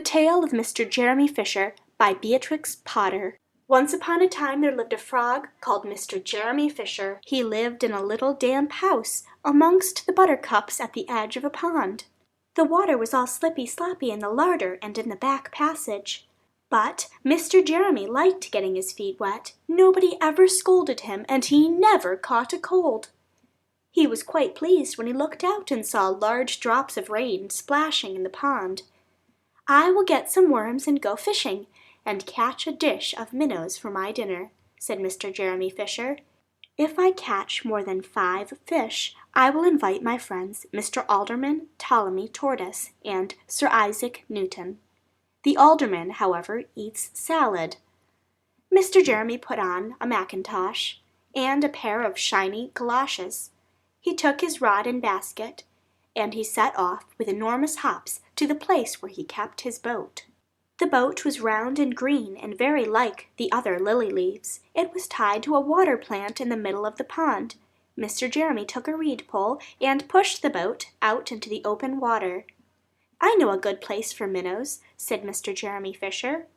The Tale of Mr. Jeremy Fisher by Beatrix Potter. Once upon a time there lived a frog called Mr. Jeremy Fisher. He lived in a little damp house amongst the buttercups at the edge of a pond. The water was all slippy-sloppy in the larder and in the back passage. But Mr. Jeremy liked getting his feet wet. Nobody ever scolded him, and he never caught a cold. He was quite pleased when he looked out and saw large drops of rain splashing in the pond. "I will get some worms and go fishing, and catch a dish of minnows for my dinner," said Mr. Jeremy Fisher. "If I catch more than 5 fish, I will invite my friends Mr. Alderman Ptolemy Tortoise and Sir Isaac Newton. The alderman, however, eats salad." Mr. Jeremy put on a mackintosh and a pair of shiny galoshes. He took his rod and basket, and he set off with enormous hops to the place where he kept his boat. The boat was round and green and very like the other lily leaves. It was tied to a water plant in the middle of the pond. Mr. Jeremy took a reed pole and pushed the boat out into the open water. "I know a good place for minnows," said Mr. Jeremy Fisher.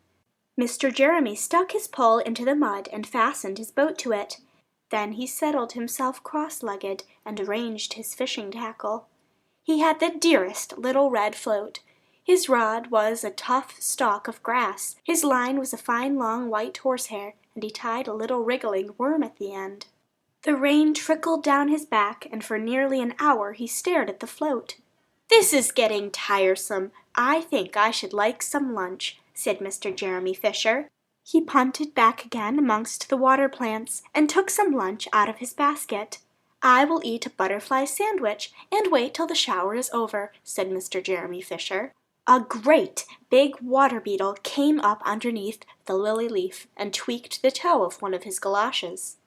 Mr. Jeremy stuck his pole into the mud and fastened his boat to it. Then he settled himself cross-legged and arranged his fishing tackle. He had the dearest little red float. His rod was a tough stalk of grass. His line was a fine long white horsehair, and he tied a little wriggling worm at the end. The rain trickled down his back, and for nearly an hour he stared at the float. "This is getting tiresome. I think I should like some lunch," said Mr. Jeremy Fisher. He punted back again amongst the water plants and took some lunch out of his basket. "I will eat a butterfly sandwich and wait till the shower is over," said Mr. Jeremy Fisher. A great big water beetle came up underneath the lily leaf and tweaked the toe of one of his galoshes.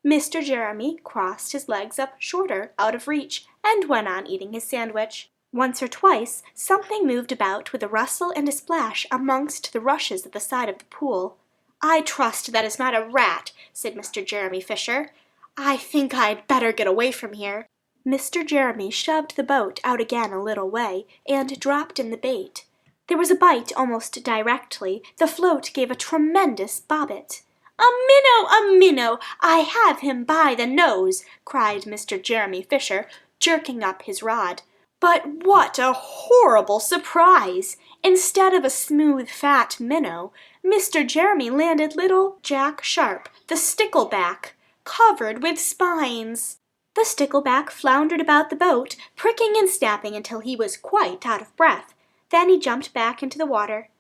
Mr. Jeremy crossed his legs up shorter, out of reach, and went on eating his sandwich. Once or twice something moved about with a rustle and a splash amongst the rushes at the side of the pool. "I trust that is not a rat," said Mr. Jeremy Fisher. "I think I'd better get away from here." Mr. Jeremy shoved the boat out again a little way and dropped in the bait. There was a bite almost directly. The float gave a tremendous bobbit. "A minnow! A minnow! I have him by the nose!" cried Mr. Jeremy Fisher, jerking up his rod. But what a horrible surprise! Instead of a smooth, fat minnow, Mr. Jeremy landed little Jack Sharp, the stickleback, covered with spines. The stickleback floundered about the boat, pricking and snapping until he was quite out of breath. Then he jumped back into the water,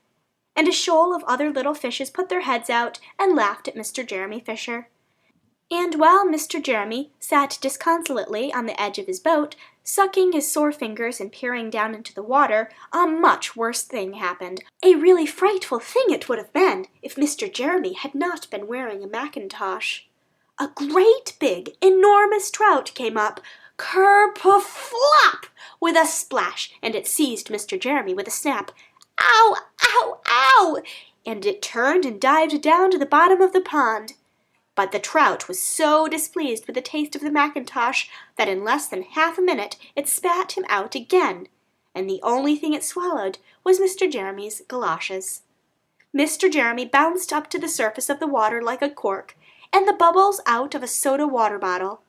and a shoal of other little fishes put their heads out and laughed at Mr. Jeremy Fisher. And while Mr. Jeremy sat disconsolately on the edge of his boat, sucking his sore fingers and peering down into the water, a much worse thing happened. A really frightful thing it would have been if Mr. Jeremy had not been wearing a mackintosh. A great big, enormous trout came up, ker-puff-flop, with a splash, and it seized Mr. Jeremy with a snap. "Ow! Ow! Ow!" And it turned and dived down to the bottom of the pond. But the trout was so displeased with the taste of the mackintosh that in less than half a minute it spat him out again, and the only thing it swallowed was Mr. Jeremy's galoshes. Mr. Jeremy bounced up to the surface of the water like a cork, and the bubbles out of a soda water bottle,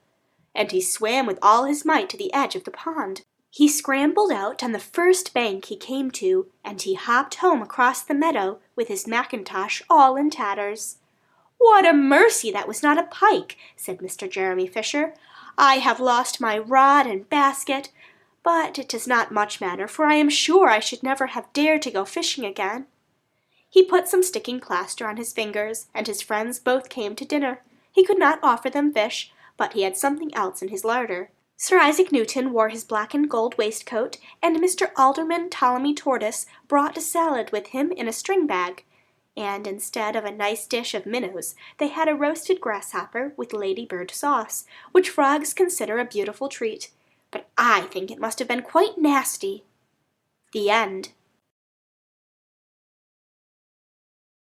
and he swam with all his might to the edge of the pond. He scrambled out on the first bank he came to, and he hopped home across the meadow with his mackintosh all in tatters. "What a mercy that was not a pike," said Mr. Jeremy Fisher. "I have lost my rod and basket, but it does not much matter, for I am sure I should never have dared to go fishing again." He put some sticking plaster on his fingers, and his friends both came to dinner. He could not offer them fish, but he had something else in his larder. Sir Isaac Newton wore his black and gold waistcoat, and Mr. Alderman Ptolemy Tortoise brought a salad with him in a string bag. And instead of a nice dish of minnows, they had a roasted grasshopper with ladybird sauce, which frogs consider a beautiful treat. But I think it must have been quite nasty. The end.